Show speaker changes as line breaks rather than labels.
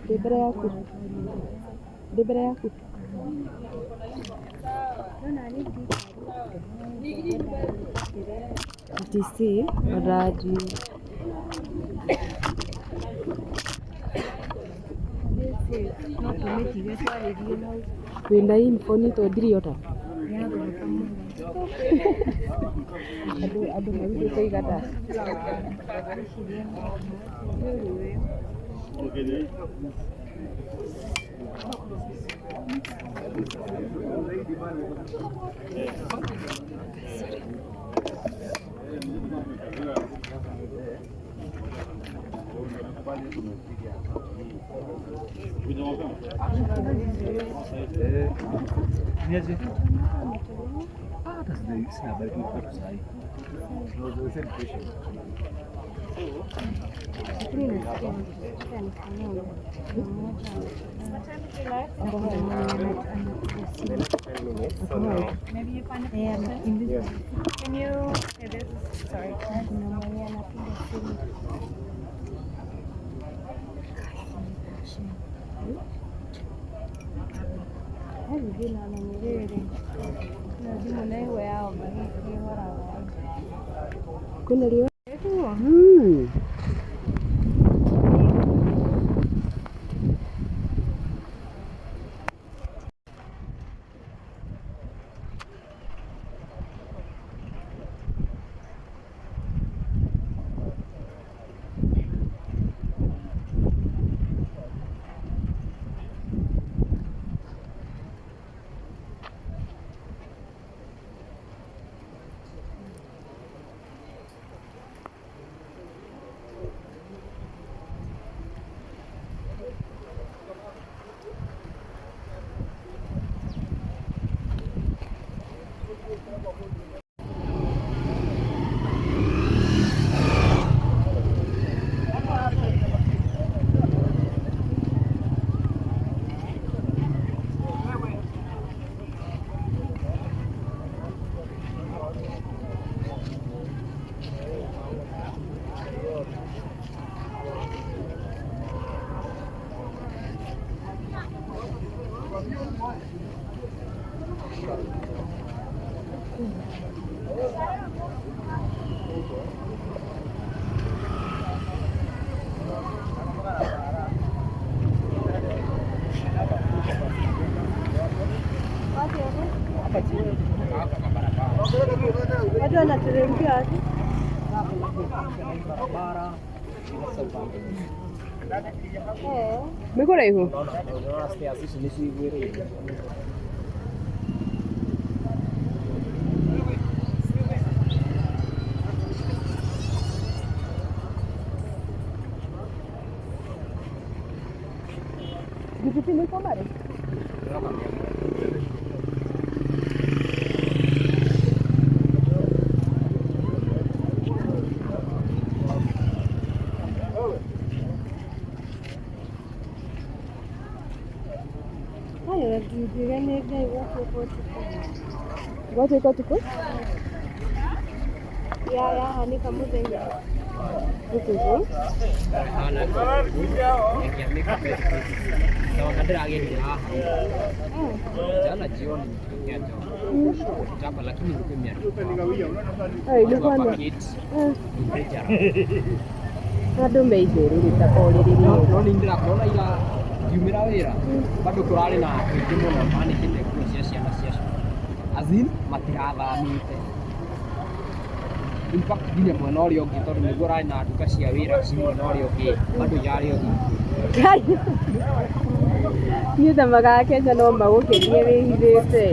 Debere yaku. Debere yaku. TC Raji. Wenda info ni to diriota. Aduh mari kita kata.
Das ist ja bei dir sei. So sind Fische.
Maybe you find a invisible. Can you? It is. Sorry.
Kuna liyo? Watu wanateremkia wapi? Mekora hivyo? Vipi niko mare? What you got to put? Yeah, honey, come with me. Okay, so.
Bado kurali na kujimo na mani kile process ya nasiasa azin matirathamite in fact nginya mwana ũrĩa ũngĩ tondũ nĩguo ũrarĩ na nduka cia wĩra ci mwena ũrĩa ũngĩ bado yarĩ ũthingu
niĩ thamaga Kenya no magũkenie wĩhithĩte